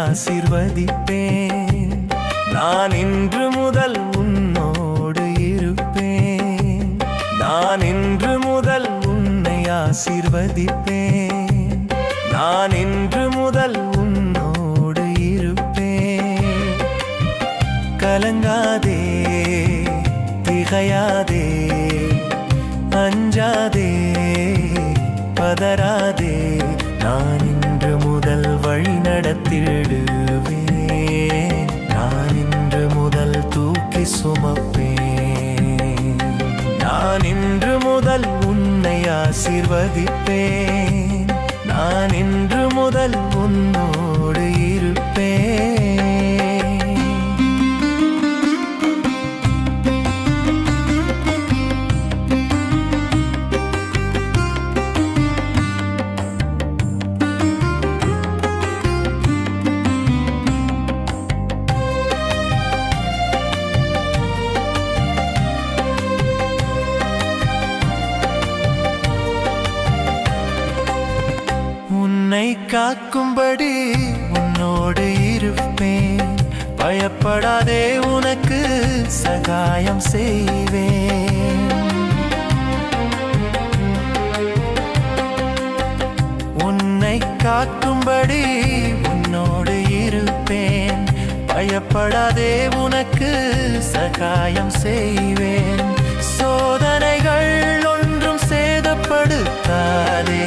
ஆசீர்வதிப்பேன். நான் இன்று முதல் உன்னோடு இருப்பேன். நான் இன்று முதல் உன்னை ஆசீர்வதிப்பேன். நான் இன்று முதல் உன்னோடு இருப்பேன். கலங்காதே, திகையாதே, அஞ்சாதே, பதறாதே. நான் இன்று முதல் வழி நடத்திடுவேன். நான் இன்று முதல் தூக்கி சுமப்பேன். நான் இன்று முதல் உன்னை ஆசீர்வதிப்பேன். நான் இன்று முதல் உன்னோடு இருப்பேன். உன்னை காக்கும்படி உன்னோடு இருப்பேன். பயப்படாதே, உனக்கு சகாயம் செய்வேன். உன்னை காக்கும்படி உன்னோடு இருப்பேன். பயப்படாதே, உனக்கு சகாயம் செய்வேன். சோதனைகள் ஒன்றும் சேதப்படுத்தாதே,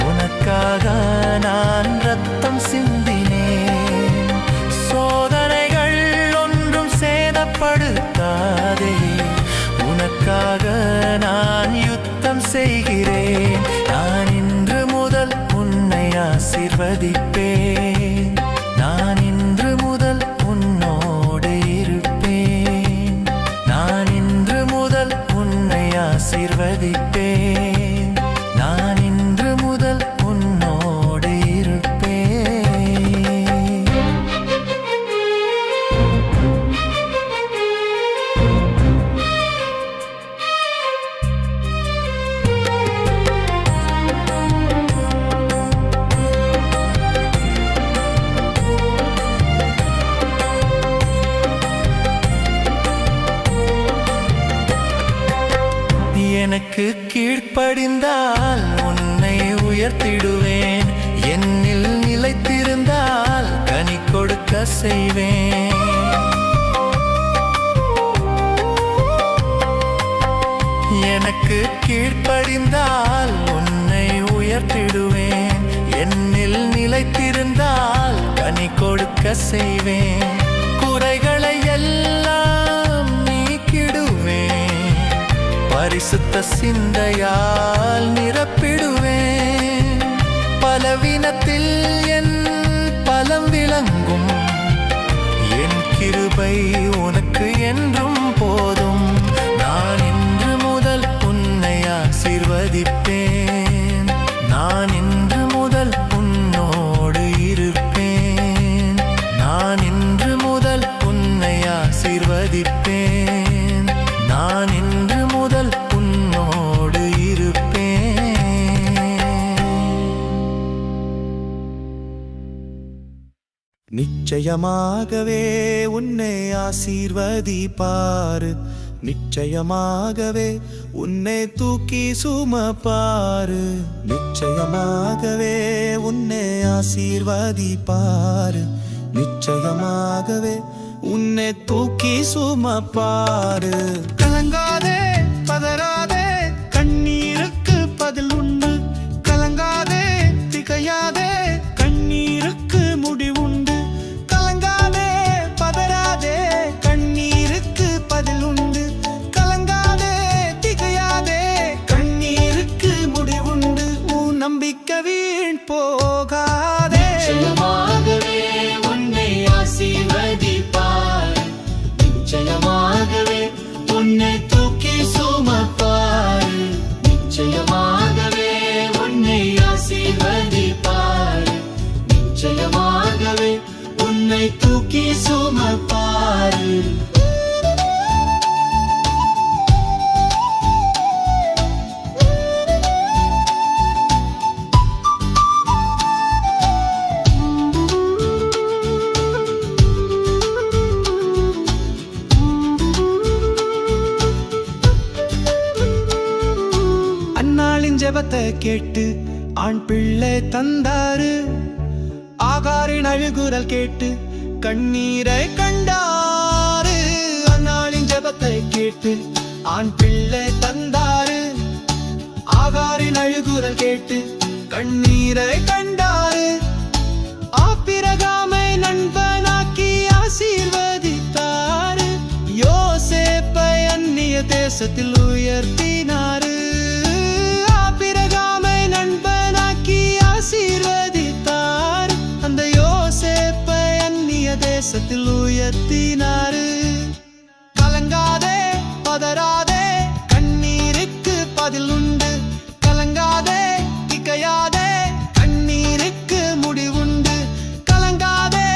உனக்காக நான் ரத்தம் சிந்தினேன். சோதனைகள் ஒன்றும் சேதப்படுத்தாதே, உனக்காக நான் யுத்தம் செய்கிறேன். நான் இன்று முதல் உன்னை ஆசீர்வதிப்பேன். நான் இன்று முதல் உன்னோடு இருப்பேன். நான் இன்று முதல் உன்னை ஆசீர்வதிப்பேன். நான் இன்று முதல் உன்னோடு இருப்பேன். எனக்கு கீழ்ப்படிந்தால் உன்னை உயர்த்திடுவேன். என்னில் நிலைத்திருந்தால் கனி கொடுக்க செய்வேன். எனக்கு கீழ்ப்படிந்தால் உன்னை உயர்த்திடுவேன். என்னில் நிலைத்திருந்தால் கனி கொடுக்க செய்வேன். குறைகளை எல்லாம் நீக்கிடுவேன். பரிசுத்த சிந்தையால் நிரப்பிடுவேன். பலவீனத்தில் என் பலம் விளங்கும். என் கிருபை உனக்கு என்றும் போதும். நான் இன்று முதல் உன்னை ஆசீர்வதிப்பேன். நான் இன்று முதல் உன்னோடு இருப்பேன். நான் இன்று முதல் உன்னை ஆசீர்வதிப்பேன். நான் இன்று முதல் உன்னோடு இருப்பேன். நிச்சயமாகவே உன்னை ஆசீர்வதிப்பார். நிச்சயமாகவே உன்னை தூக்கி சுமப்பார். நிச்சயமாகவே உன்னை ஆசீர்வதிப்பார். நிச்சயமாகவே உன்னை தூக்கி சுமப்பார். கலங்காதே, பதறாதே, கண்ணீருக்கு பதில் உண்டு. கலங்காதே, திகையாதே, கண்ணீருக்கு முடிவுண்டு. கலங்காதே, பதறாதே, கண்ணீருக்கு பதில் உண்டு. கலங்காதே, திகையாதே, கண்ணீருக்கு முடிவுண்டு. உன் நம்பிக்கை வீண் போகாதே. நிச்சயமாகவே உன்னை ஆசீர்வதிப்பார். நிச்சயமாகவே உன்னை தூக்கி சுமப்பார். நிச்சயமாகவே உன்னை ஆசீர்வதிப்பார். நிச்சயமாகவே உன்னை தூக்கி சுமப்பார். ஜபத்தை கேட்டு ஆண் பிள்ளை தந்தாரு. ஆகாரின் அழுகுரல் கேட்டு கண்ணீரை கண்டாரு. அன்னாளின் ஜபத்தை கேட்டு ஆண் பிள்ளை தந்தாரு. ஆகாரின் அழுகுரல் கேட்டு கண்ணீரை கண்டாரு. ஆபிரகாமை நண்பனாக்கி ஆசீர்வதித்தாரு. யோசேப்பை அந்நிய தேசத்தில் உயர்த்தினாரு. ஆபிரகாமை நண்பனாக்கி ஆசீர்வதித்தாரு. அந்த யோசேப்பை அந்நிய தேசத்தில் உயர்த்தினாரு. கலங்காதே, பதறாதே, கண்ணீருக்கு பதில் உண்டு. கலங்காதே, திகையாதே, கண்ணீருக்கு முடிவுண்டு. கலங்காதே,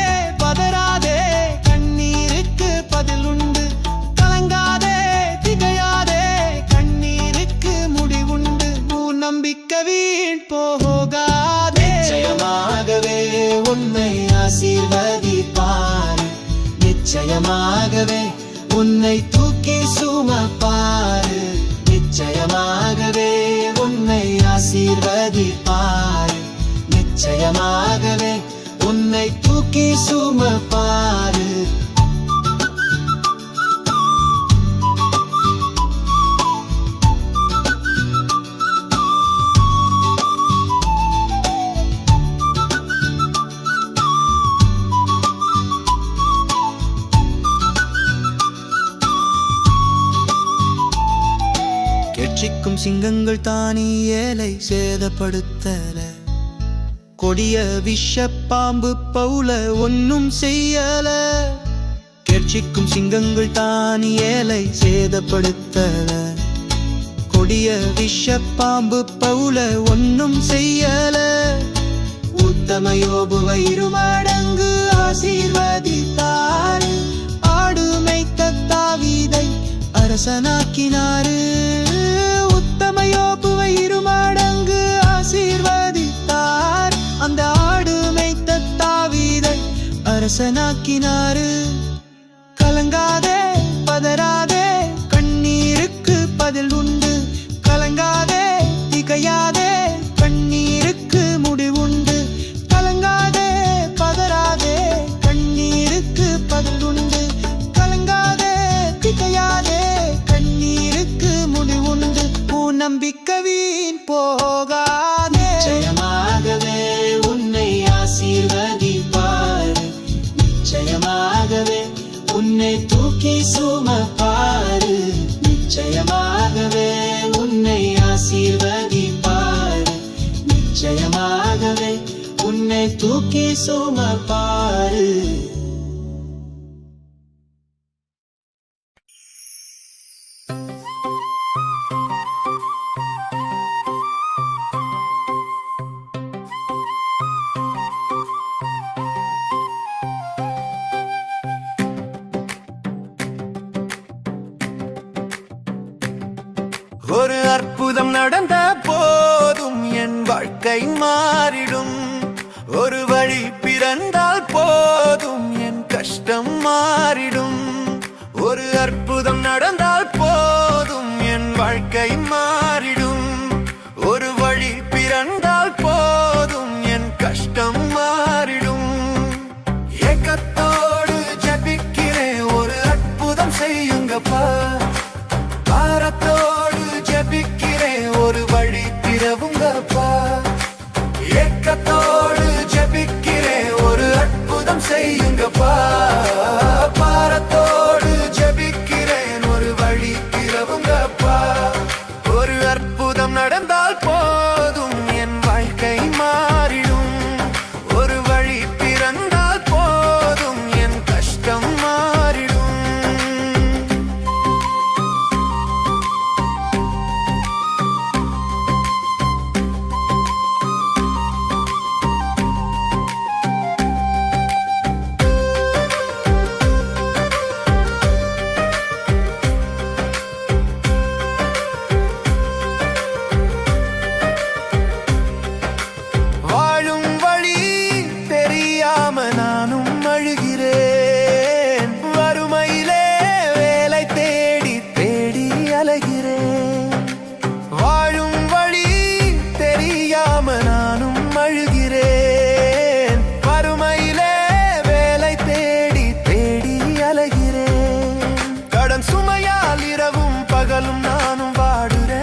பதறாதே, கண்ணீருக்கு பதில் உண்டு. கலங்காதே, திகையாதே, கண்ணீருக்கு முடிவுண்டு. உன் நம்பிக்கை வீண் போகாதே. நிச்சயமாகவே உன்னை ஆசீர்வதிப்பார். நிச்சயமாகவே உன்னை தூக்கி சுமப்பார். நிச்சயமாகவே உன்னை ஆசீர்வதிப்பார். நிச்சயமாகவே உன்னை தூக்கி சுமப்பார். கெர்ச்சிக்கும் சிங்கங்கள் தானியேலை சேதப்படுத்தல. கொடிய விஷப்பாம்பு பவுல ஒன்னும் செய்யல. கெர்ச்சிக்கும் சிங்கங்கள் தானியேலை சேதப்படுத்தல. கொடிய விஷப்பாம்பு பவுல ஒன்னும் செய்யல. உத்தம யோபுவை 2 மடங்கு ஆசீர்வதித்தார். ஆடு மேய்த்த தாவீதை அரசனாக்கினாரு. உத்தம யோபுவை 2 மடங்கு ஆசீர்வதித்தார். அந்த ஆடு மேய்த்த தாவீதை அரசனாக்கினாரு. கலங்காதே, பதறாதே, கண்ணீருக்கு பதில் உண்டு. கலங்காதே, திகையாதே, கண்ணீருக்கு முடிவுண்டு. கலங்காதே, பதறாதே, கண்ணீருக்கு பதில் உண்டு. கலங்காதே, திகையாதே, கண்ணீருக்கு முடிவுண்டு. உன் நம்பிக்கை வீண் போகாதே. நிச்சயமாகவே உன்னை ஆசீர்வதிப்பார். நிச்சயமாகவே உன்னை தூக்கி சுமப்பார். நிச்சயமாகவே உன்னை ஆசீர்வதிப்பார். நிச்சயமாகவே உன்னை தூக்கி சுமப்பார். ஒரு அற்புதம் நடந்த போதும் என் வாழ்க்கை மாறிடும். ஒரு வழி பிறந்தால் போதும் என் கஷ்டம் மாறிடும். ஒரு அற்புதம் நடந்தால் போதும் என் வாழ்க்கை மாறிடும். ஒரு வழி பிறந்தால் போதும் என் கஷ்டம் மாறிடும். ஏக்கத்தோடு ஜெபிக்கிறேன், ஒரு அற்புதம் செய்யுங்கப்பா. பாரத்தோடு ஜெபிக்கிறேன், ஒரு வழி திறவுங்கப்பா. ஏக்கத்தோடு ஜெபிக்கிறேன், ஒரு அற்புதம் செய்யுங்கப்பா. பாரத்தோடு ஜெபிக்கிறேன், ஒரு வழி திறவுங்கப்பா. ஒரு அற்புதம் நடந்தால் போதும் என் வாழ்க்கை மாறிடும். ஒரு வழி பிறந்தால் போதும் என் கஷ்டம் மாறிடும். அலைகிறேன். கடன் சுமையால் இரவும் பகலும் நானும் வாடுறேன்.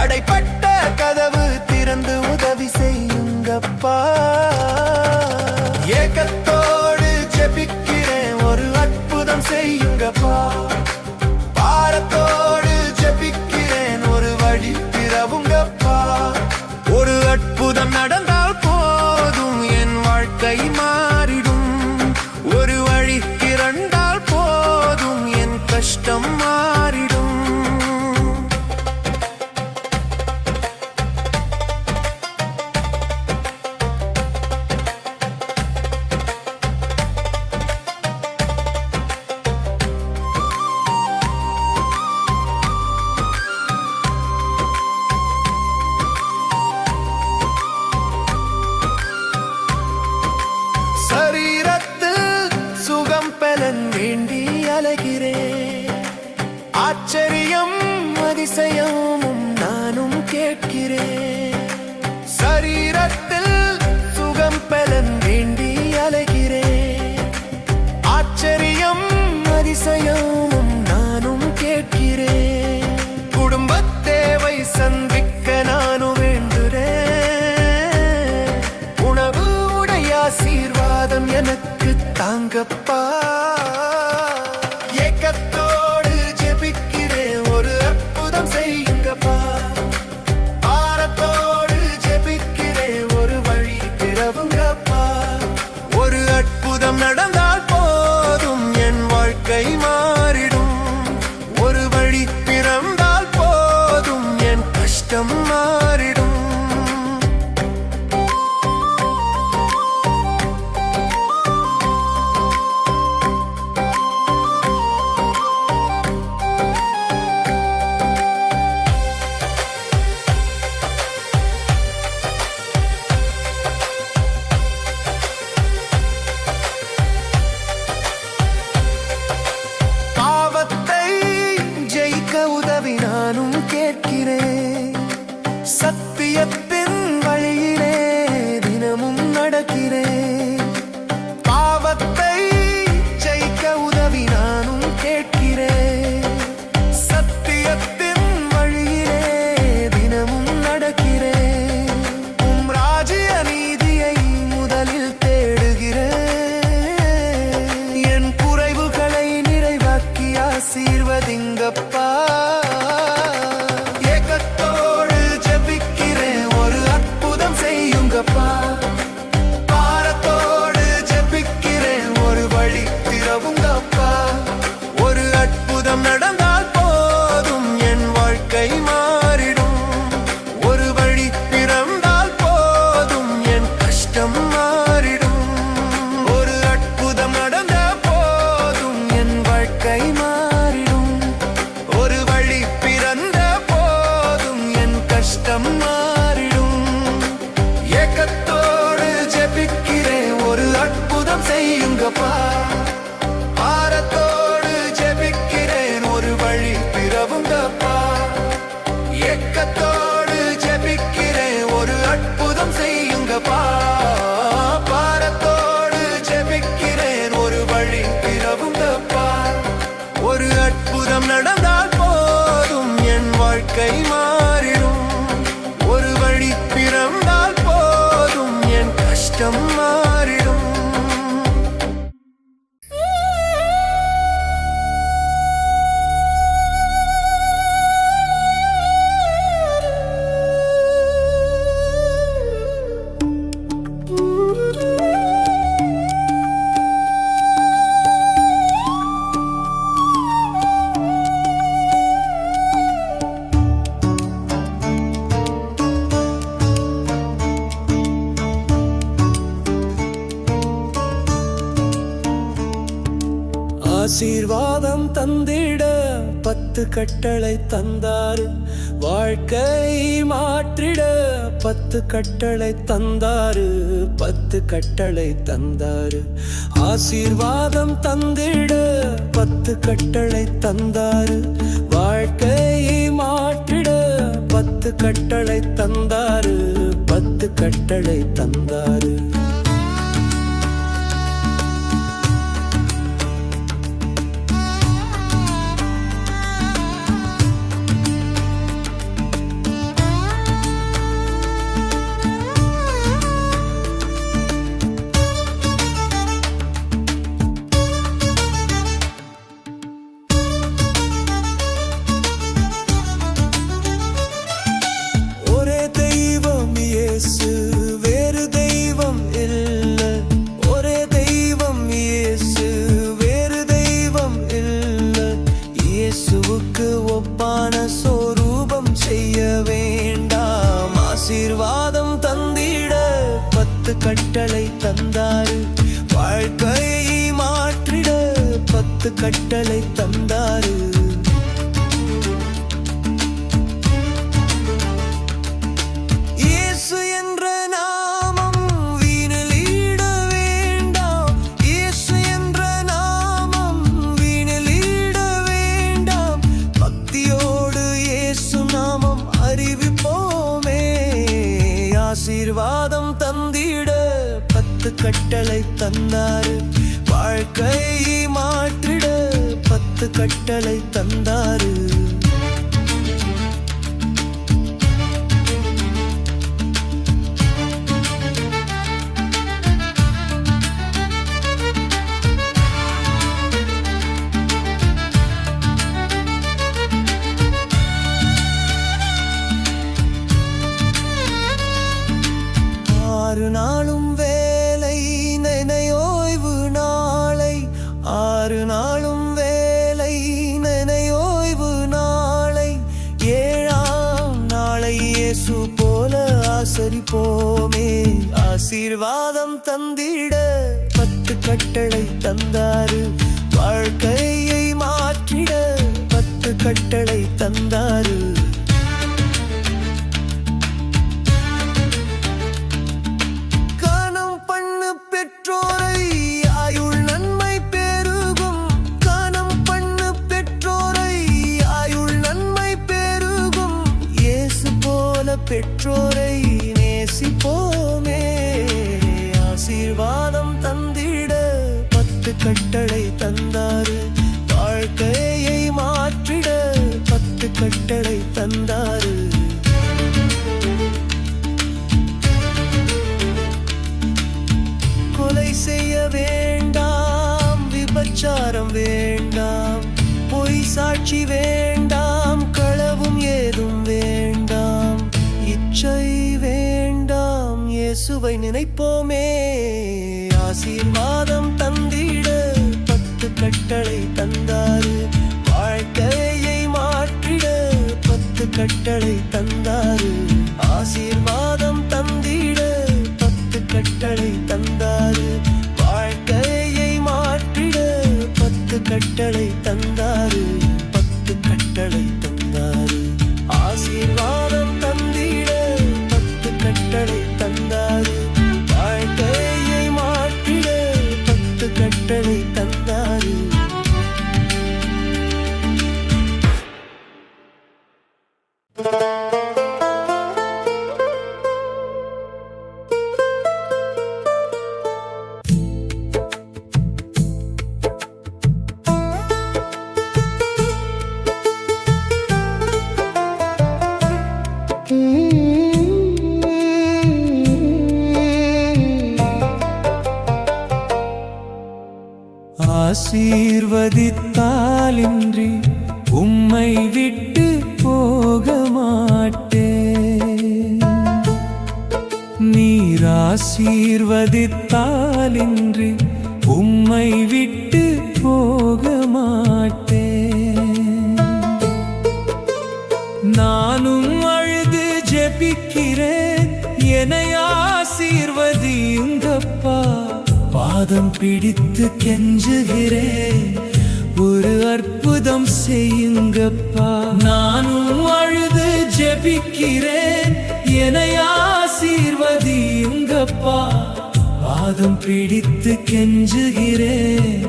அடைப்பட்ட கதவு திறந்து உதவி செய்யுங்கப்பா. ஏக்கத்தோடு ஜெபிக்கிறேன், ஒரு அற்புதம் செய்யுங்கப்பா. பாரத்தோடு ஜெபிக்கிறேன், ஒரு வழி திறவுங்கப்பா. ஒரு அற்புதம் நடந்தால் போதும், என் வாழ்க்கை மாறிடும். ஒரு வழி திறந்தால் போதும், என் கஷ்டம் மாறிடும். சரீரத்தில் சுகம் பெறன் வேண்டி அலைகிறேன். ஆச்சரியம் அதிசயமும் நானும் கேட்கிறேன். சரீரத்தில் சுகம் பெறன் வேண்டி அலைகிறேன். ஆச்சரியம் அதிசயமும் நானும் கேட்கிறேன். குடும்பத் தேவை சந்திக்க நானும் வேண்டுறேன். உணவு உடைய ஆசீர்வாதம் எனக்கு தாங்கப்பா. ஏக்கத்தோடு ஜெபிக்கிறேன், ஒரு அற்புதம் செய்யுங்கப்பா. பாரத்தோடு ஜெபிக்கிறேன், ஒரு வழி திறவுங்கப்பா. ஒரு அற்புதம் நடந்தால் போதும், என் வாழ்க்கை மாறிடும். ஒரு வழி திறந்தால் போதும், என் கஷ்டம் மாறிடும். பாவத்தை ஜெயிக்க உதவி நானும் கேட்கிறேன். சத்தியத்தின் வழியிலே தினமும் நடக்கிறேன். பாவத்தை ஜெயிக்க உதவி நானும் கேட்கிறேன். சத்தியத்தின் வழியிலே தினமும் நடக்கிறேன். உம் ராஜ்ய நீதியை முதலில் தேடுகிறேன். என் குறைவுகளை நிறைவாக்கி ஆசீர்வதிங்கப்பா. ஏக்கத்தோடு ஜெபிக்கிறேன், ஒரு அற்புதம் செய்யுங்கப்பா. பாரத்தோடு ஜெபிக்கிறேன், ஒரு வழி திறவுங்கப்பா. ஒரு அற்புதம் நடந்தால் போதும், என் வாழ்க்கை மாறிடும். ஒரு வழி திறந்தால் போதும், என் கஷ்டம் மாறிடும். ஒரு அற்புதம் நடந்த போதும், என் வாழ்க்கை மாறிடும். ஒரு வழி பிறந்த போதும், என் கஷ்டம் மாறிடும். ஏக்கத்தோடு ஜெபிக்கிறேன், ஒரு அற்புதம் செய்யுங்கப்பா. பாரத்தோடு ஜெபிக்கிறேன், ஒரு வழி திறவுங்கப்பா. ஏக்கத்தோடு ஜெபிக்கிறேன், ஒரு அற்புதம் செய்யுங்கப்பா. பாரத்தோடு ஜெபிக்கிறேன், ஒரு வழி திறவுங்கப்பா. ஒரு அற்புதம் நடந்தால் போதும், என் வாழ்க்கை மாறிடும். ஒரு வழி பிறந்தால் போதும், என் கஷ்டம் மாறிடும். ஆசீர்வாதம் தந்திட 10 கட்டளை தந்தாரு. வாழ்க்கை மாற்றிட 10 கட்டளை தந்தாரு. 10 கட்டளை தந்தாரு. ஆசீர்வாதம் தந்திட 10 கட்டளை தந்தாரு. வாழ்க்கை மாற்றிட 10 கட்டளை தந்தாரு. 10 கட்டளை தந்தாரு. 10 கட்டளை தந்தாரு. இயேசு என்ற நாமம் வீணிலிட வேண்டாம். இயேசு என்ற நாமம் வீணிலிட வேண்டாம். பக்தியோடு இயேசு நாமம் அறிவிப்போமே. ஆசீர்வாதம் தந்திட 10 கட்டளை தந்தாரு. வாழ்க்கையை மாற்றிட 10 கட்டளை தந்தாரு. ஆறு நாளும் வேலை நினையோய்வு நாளை. 6 நாளும் வேலை நினையோய்வு நாளை. 7ஆம் நாளை இயேசு போல ஆசரிப்போமே. ஆசீர்வாதம் தந்திட 10 கட்டளை தந்தாரு. வாழ்க்கையை மாற்றிட 10 கட்டளை தந்தாரு. பெற்றோரை ஆயுள் நன்மை பெருகும். கனம் பண்ணு பெற்றோரை ஆயுள் நன்மை பெருகும். இயேசு போல பெற்றோரை நேசிப்போமே. ஆசீர்வாதம் தந்திட 10 கட்டளை தந்தாரு. வாழ்க்கையை மாற்றிட 10 கட்டளை தந்தாரு. கொலை செய்ய வேண்டாம், விபச்சாரம் வேண்டாம், பொய் சாட்சி வேண்டாம், களவும் ஏதும் வேண்டாம், இச்சை வேண்டாம். இயேசுவை நினைப்போமே. ஆசீர்வாதம் தந்திட 10 கட்டளை தந்தாரு. வாழ்க்கையை மாற்றிட 10 கட்டளை தந்தாரு. ஆசீர்வாதம் தந்திட 10 கட்டளை தந்தாரு. வாழ்க்கையை மாற்றிட 10 கட்டளை தந்தாரு. 10 கட்டளை தந்தாரு. ஆசீர்வாதம் தந்திட 10 கட்டளை தந்தாரு. வாழ்க்கையை மாற்றிட 10 கட்டளை தந்தாரு. ஆசீர்வதித்தாலின்றி உம்மை விட்டு போக மாட்டேன். நீர் ஆசீர்வதித்தாலின்றி உம்மை விட்டு போக மாட்டேன். நானும் அழுது ஜெபிக்கிறேன், என்னை ஆசீர்வதியுங்கப்பா. பாதம் பிடித்து கெஞ்சுகிறேன், ஒரு அற்புதம் செய்யுங்கப்பா. நானும் அழுது ஜெபிக்கிறேன், என்னை ஆசீர்வதியுங்கப்பா. பாதம் பிடித்து கெஞ்சுகிறேன்,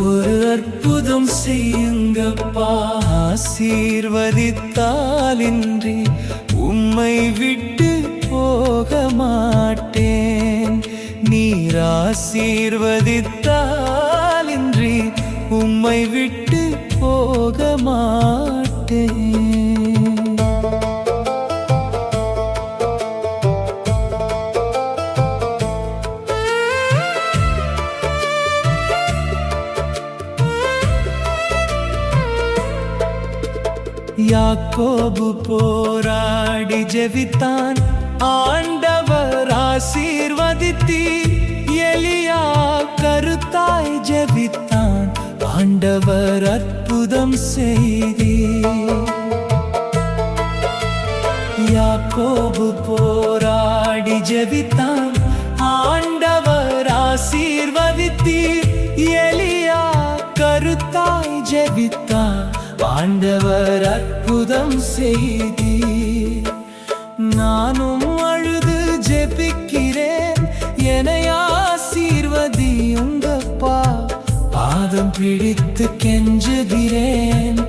ஒரு அற்புதம் செய்யுங்கப்பா. ஆசீர்வதித்தாலின்றி உம்மை விட்டு போக மாட்டேன். நீர் ஆசீர்வதித்தாலின்றி உம்மை விட்டு போக மாட்டேன். யாக்கோபு போராடி ஜெபித்தான், ஆண்டவர் ஆசீர்வதித்தீர். எலியா கருத்தாய் ஜெபித்தான், ஆண்டவர் அற்புதம் செய்தீர். யாக்கோபு போராடி ஜெபித்தான், ஆண்டவர் ஆசீர்வதித்தீர். எலியா கருத்தாய் ஜெபித்தான். ஆண்டவர் அற்புதம் செய்தீர். நானும் அழுது ஜெபிக்கிறேன், என்னை ஆசீர்வதியுங்கப்பா. பாதம் பிடித்து கெஞ்சுகிறேன்,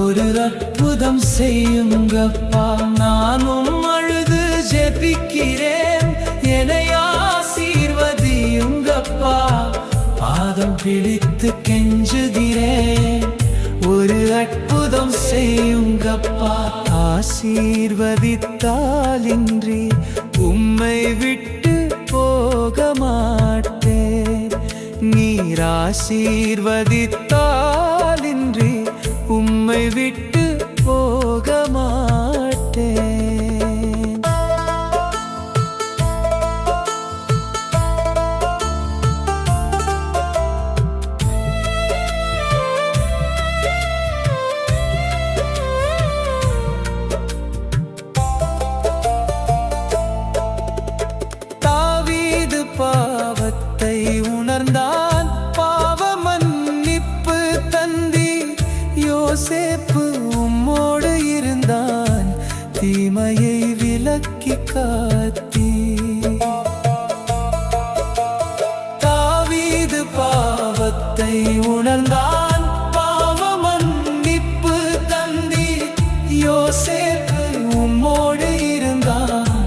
ஒரு அற்புதம் செய்யுங்கப்பா. நானும் அழுது ஜெபிக்கிறேன், என்னை ஆசீர்வதியுங்கப்பா. பாதம் பிடித்து கெஞ்சுகிறேன், ஒரு அற்புதம் செய்யுங்கப்பா. ஆசீர்வதித்தாலின்றி உம்மை விட்டு போக மாட்டேன். நீர் ஆசீர்வதித்தாலின்றி உம்மை விட்டு போக மாட்டேன். தாவீது பாவத்தை உணர்ந்தான், பாவ மன்னிப்பு தந்தீர். யோசேப்பு உம்மோடு இருந்தான், தீமையை விலக்கி காத்தீர். தாவீது பாவத்தை உணர்ந்தான், பாவ மன்னிப்பு தந்தீர். யோசேப்பு உம்மோடு இருந்தான்,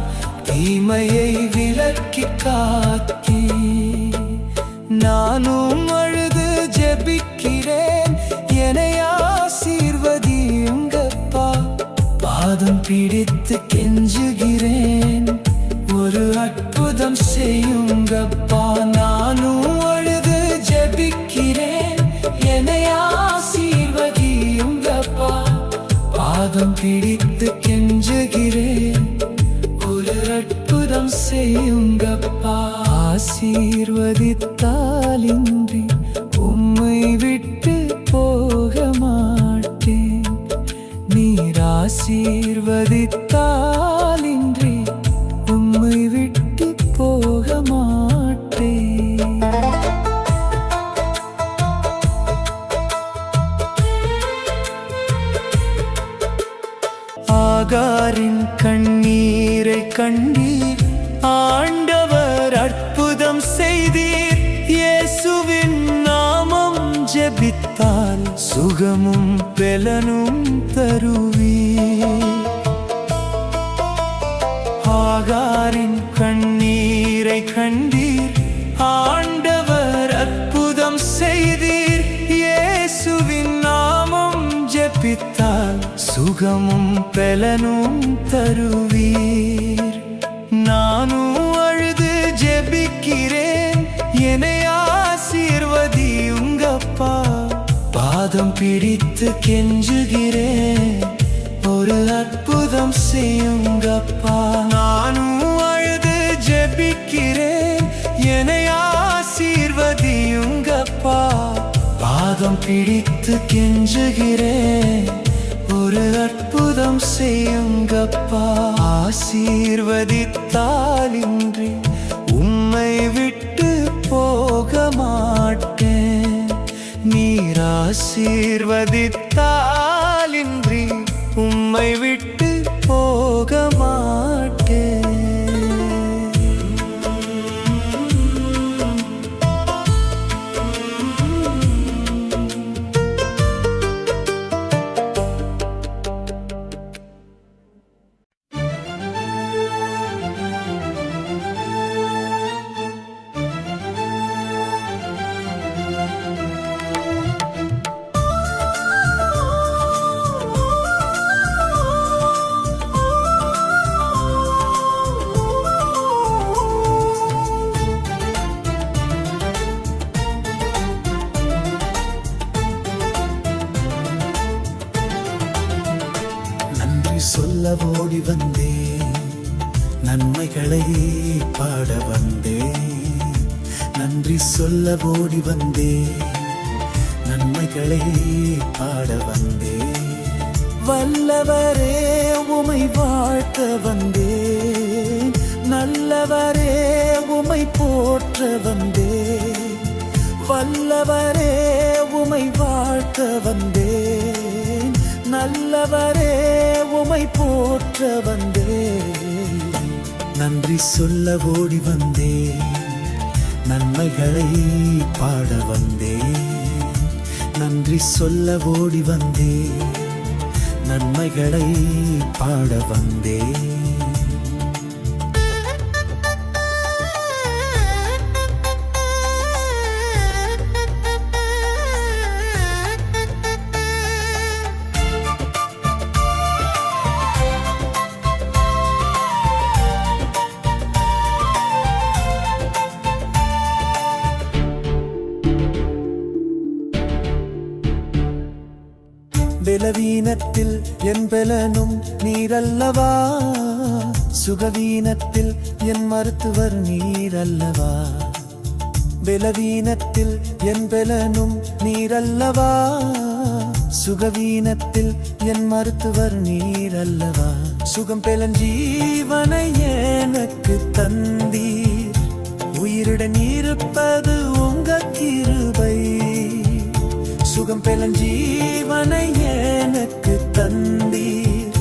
தீமையை விலக்கி காத்தீர். நானும் அழுது ஜெபிக்கிறேன், என்னை ஆசீர்வதியுங்கப்பா. பாதம் பிடித்து கெஞ்சுகிறேன், ஒரு அற்புதம் செய்யுங்கப்பா. நானும் அழுது ஜெபிக்கிறேன், என்னை ஆசீர்வதியுங்கப்பா. பாதம் பிடித்து கெஞ்சுகிறேன், ஒரு அற்புதம் செய்யுங்கப்பா. ஆசீர்வதித்தாலின்றி உம்மை விட்டு போக மாட்டேன். நீர் ஆசீர்வதித்தாலின்றி உம்மை விட்டு போக மாட்டேன். ஆகாரின் கண்ணீரை கண்டீர், ஆண்டவர் அற்புதம் செய்தீர். இயேசுவின் நாமம் ஜெபித்தால் சுகமும் பெலனும் தருவீர். ஆகாரின் கண்ணீரை கண்டீர், ஆண்டவர் அற்புதம் செய்தீர். இயேசுவின் நாமம் ஜெபித்தால் சுகமும் பெலனும் தருவீர். நானும் அழுது ஜெபிக்கிறேன், என்னை ஆசீர்வதியுங்கப்பா. பாதம் பிடித்து கெஞ்சுகிறேன், ஒரு அற்புதம் செய்யுங்கப்பா. நானும் அழுது ஜெபிக்கிறேன், என்னை ஆசீர்வதியுங்கப்பா. பாதம் பிடித்து கெஞ்சுகிறேன், ஒரு அற்புதம் செய்யுங்கப்பா. ஆசீர்வதித்தாலின்றி உம்மை விட்டு போக மாட்டேன். நீர் ஆசீர்வதித்தாலின்றி உம்மை விட்டு போக மாட்டேன். சொல்ல ஓடி வந்தேன், நன்மைகளை பாட வந்தேன். நன்றி சொல்ல ஓடி வந்தேன், நன்மைகளை பாட வந்தேன். வல்லவரே உமை வாழ்த்த வந்தேன், நல்லவரே உமை போற்ற வந்தேன். வல்லவரே உமை வாழ்த்த வந்தேன். நல்லவரே உமை போற்ற வந்தேன். நன்றி சொல்ல ஓடி வந்தேன். நன்மைகளை பாட வந்தேன். நன்றி சொல்ல ஓடி வந்தேன். நன்மைகளை பாட வந்தேன். பலவீனத்தில் என் பலனும் நீரல்லவா, சுகவீனத்தில் என் மருத்துவர் நீரல்லவா. பலவீனத்தில் என் பலனும் நீரல்லவா, சுகவீனத்தில் என் மருத்துவர் நீரல்லவா. சுகம் பெலன் ஜீவனை எனக்கு தந்தீர், உயிருடன் இருப்பது உங்க கிருபை. சுகம் பெலன் ஜீவனை எனக்கு தந்தீர்,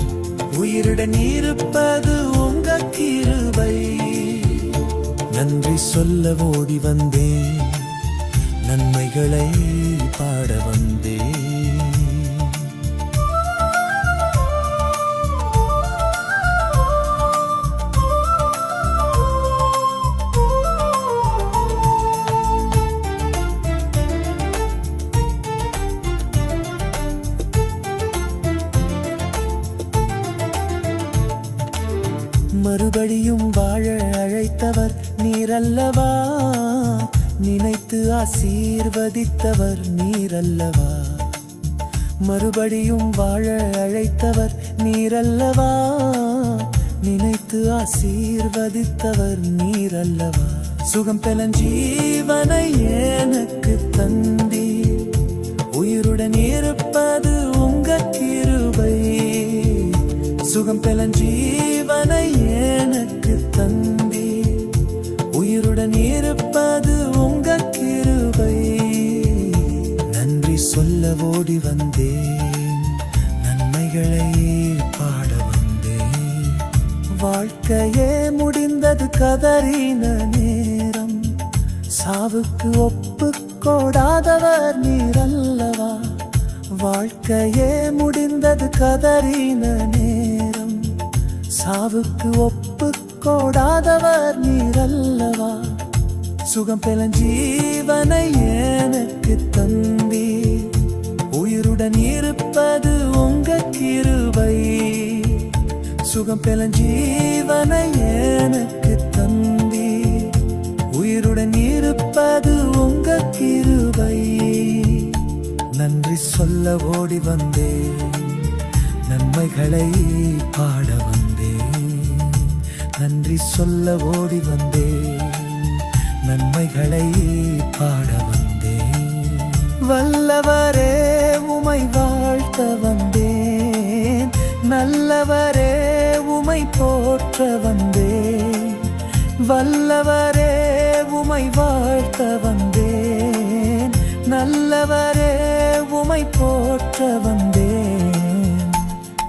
உயிருடன் இருப்பது உங்க கிருபை. நன்றி சொல்ல ஓடி வந்தேன். நன்மைகளை பாட வந்தேன். மறுபடியும் வாழ அழைத்தவர் நீரல்லவா, நினைத்து ஆசீர்வதித்தவர் நீரல்லவா. மறுபடியும் வாழ அழைத்தவர் நீரல்லவா, நினைத்து ஆசீர்வதித்தவர் நீரல்லவா. சுகம் பெலன் ஜீவனை எனக்கு தந்தீர், உயிருடன் இருப்பது உங்க கிருபை. சுகம் பெலன் ஜீவனை எனக்கு தந்தீர், உயிருடன் இருப்பது உங்க கிருபை. நன்றி சொல்ல ஓடி வந்தேன். நன்மைகளை பாட வந்தேன். வாழ்க்கையே முடிந்தது கதறின நேரம், சாவுக்கு ஒப்பு கொடாதவர் நீரல்லவா. வாழ்க்கையே முடிந்தது கதறின நேரம், சாவுக்கு ஒப்பு கொடாதவர் நீரல்லவா. சுகம் பெலன் ஜீவனை எனக்கு தந்தீர், உயிருடன் இருப்பது உங்க கிருபை. சுகம் பெலன் ஜீவனை எனக்கு தந்தீர், உயிருடன் இருப்பது உங்க கிருபை. நன்றி சொல்ல ஓடி வந்தேன். நன்மைகளை பாட வந்தேன். நன்றி சொல்ல ஓடி வந்தேன். நன்மைகளை பாட வந்தேன். வல்லவரே உமை வாழ்த்த வந்தேன். நல்லவரே உமை போற்ற வந்தேன். வல்லவரே உமை வாழ்த்த வந்தேன். நல்லவரே உமை போற்ற வந்தேன்.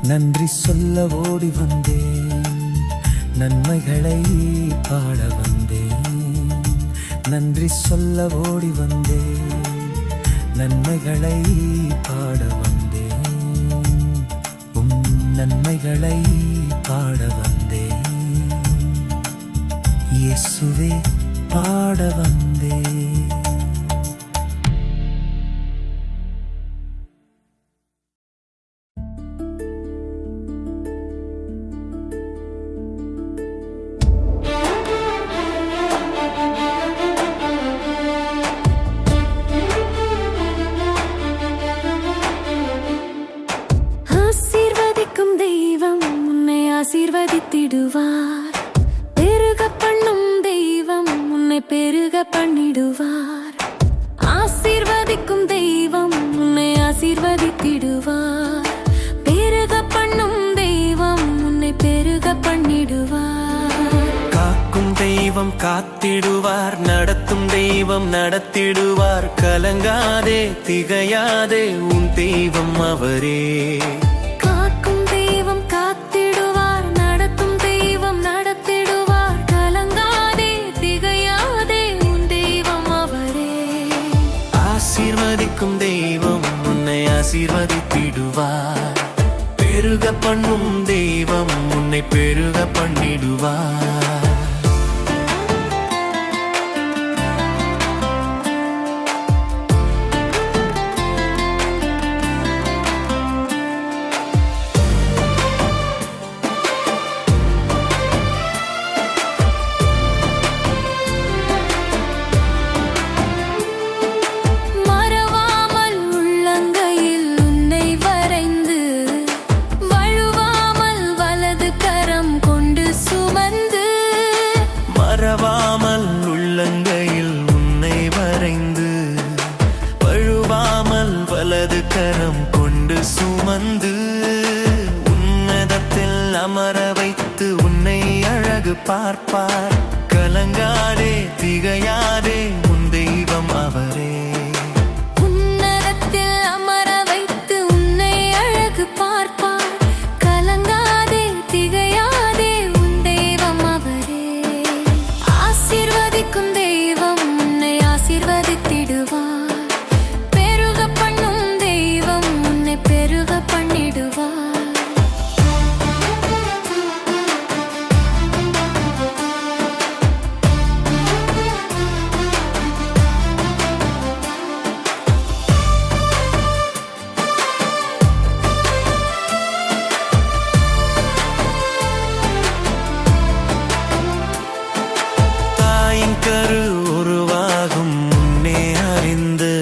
நன்றி சொல்ல ஓடி வந்தேன். நன்மைகளை பாட வந்தேன். நன்றி சொல்ல ஓடி வந்தேன். நன்மைகளை பாட வந்தேன். நன்மைகளை பாட வந்தேன். இயேசுவே பாட வந்தேன். ஆசீர்வதித்திடுவார். பெருக பண்ணும் தெய்வம் உன்னை பெருக பண்ணிடுவார். ஆசீர்வதிக்கும் தெய்வம் உன்னை ஆசீர்வதித்திடுவார். பெருக பண்ணும் தெய்வம் உன்னை பெருக பண்ணிடுவார். காக்கும் தெய்வம் காத்திடுவார் நடத்தும் தெய்வம் நடத்திடுவார் கலங்காதே திகையாதே உன் தெய்வம் அவரே காக்கும் தெய்வம் காத்திடுவார் நடத்தும் தெய்வம் நடத்திடுவார் கலங்காதே திகையாதே உன் தெய்வம் அவரே ஆசீர்வதிக்கும் தெய்வம் உன்னை ஆசீர்வதித்திடுவார் பெருக பண்ணும் தெய்வம் உன்னை பெருக பண்ணிடுவார் மறவாமல் உள்ளங்கையில் உன்னை வரைந்து வழுவாமல் வலது கரம் கொண்டு சுமந்து மறவாமல் உள்ளங்கையில் உன்னை வரைந்து வழுவாமல் வலது கரம் கொண்டு சுமந்து உன்னதத்தில் அமர வைத்து உன்னை அழகு பார்ப்பார் கலங்காதே திகையாதே உன் தெய்வம் அவரே உன்னதத்தில் அமர வைத்து உன்னை அழகு பார்ப்பார் கலங்காதே திகையாதே உன் தெய்வம் அவரே ஆசீர்வதிக்கும் தெய்வம் உன்னை ஆசீர்வதித்திடுவார் பெருக பண்ணும் தெய்வம் உன்னை பெருக பண்ணிடுவார் தாயின் கரு உருவாகும் முன்னே அறிந்து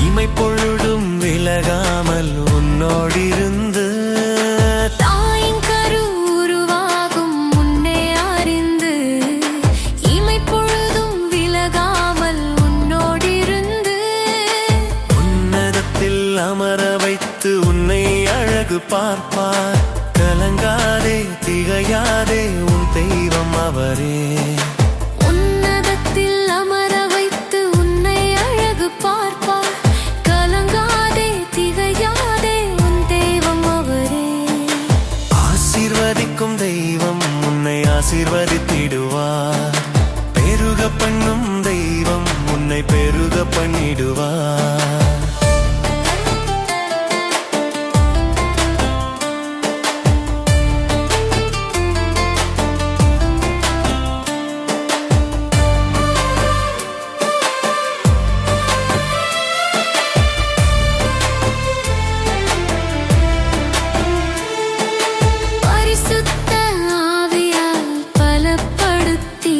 இமைப்பொழுதும் விலகாமல் உன்னோடிருந்து தாயின் கரு உருவாகும் முன்னே அறிந்து இமைப்பொழுதும் விலகாமல் உன்னோடிருந்து உன்னதத்தில் அமர வைத்து உன்னை அழகு பார்ப்பார் கலங்காதே திகையாதே உன் தெய்வம் அவரே உன்னதத்தில் அமர வைத்து உன்னை அழகு பார்ப்பார் கலங்காதே திகையாதே உன் தெய்வம் அவரே ஆசீர்வதிக்கும் தெய்வம் உன்னை ஆசீர்வதித்திடுவார் பெருக பண்ணும் தெய்வம் உன்னை பெருக பண்ணிடுவார் பரிசுத்த ஆவியால் பலப்படுத்தி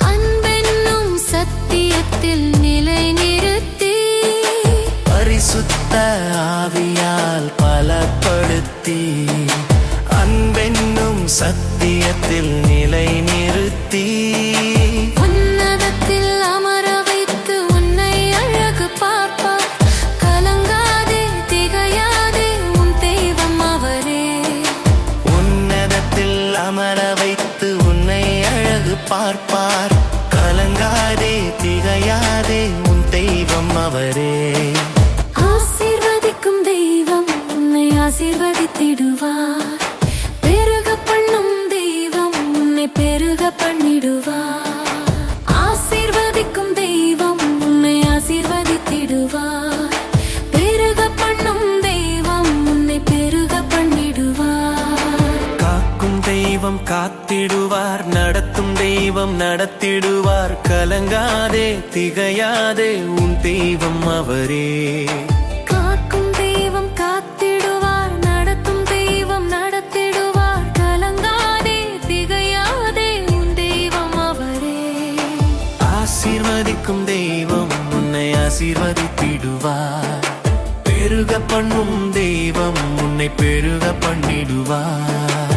அன்பென்னும் சத்தியத்தில் நிலைநிறுத்தி பரிசுத்த ஆவியால் பலப்படுத்தி அன்பென்னும் சத்தியத்தில் நிலை நிறுத்தி உன்னதத்தில் அமர வைத்து உன்னை அழகு பார்ப்பார் கலங்காதே திகையாதே உன் தெய்வம் அவரே உன்னதத்தில் அமர வைத்து உன்னை அழகு பார்ப்பார் கலங்காதே திகையாதே உன் தெய்வம் அவரே ஆசீர்வதிக்கும் தெய்வம் உன்னை ஆசீர்வதித்திடுவார் பெருக பண்ணும் தெய்வம் உன்னை பெருக பண்ணிடுவார் ஆசீர்வதிக்கும் தெய்வம் உன்னை ஆசீர்வதித்திடுவார் பெருக பண்ணும் தெய்வம் உன்னை பெருக பண்ணிடுவார் காக்கும் தெய்வம் காத்திடுவார் நடத்தும் தெய்வம் நடத்திடுவார் கலங்காதே திகையாதே உன் தெய்வம் அவரே காக்கும் தெய்வம் காத்திடுவார் நடத்தும் தெய்வம் நடத்திடுவார் கலங்காதே திகையாதே உன் தெய்வம் அவரே ஆசீர்வதிக்கும் தெய்வம் உன்னை ஆசீர்வதித்திடுவார் பெருக பண்ணும் தெய்வம் உன்னை பெருக பண்ணிடுவார்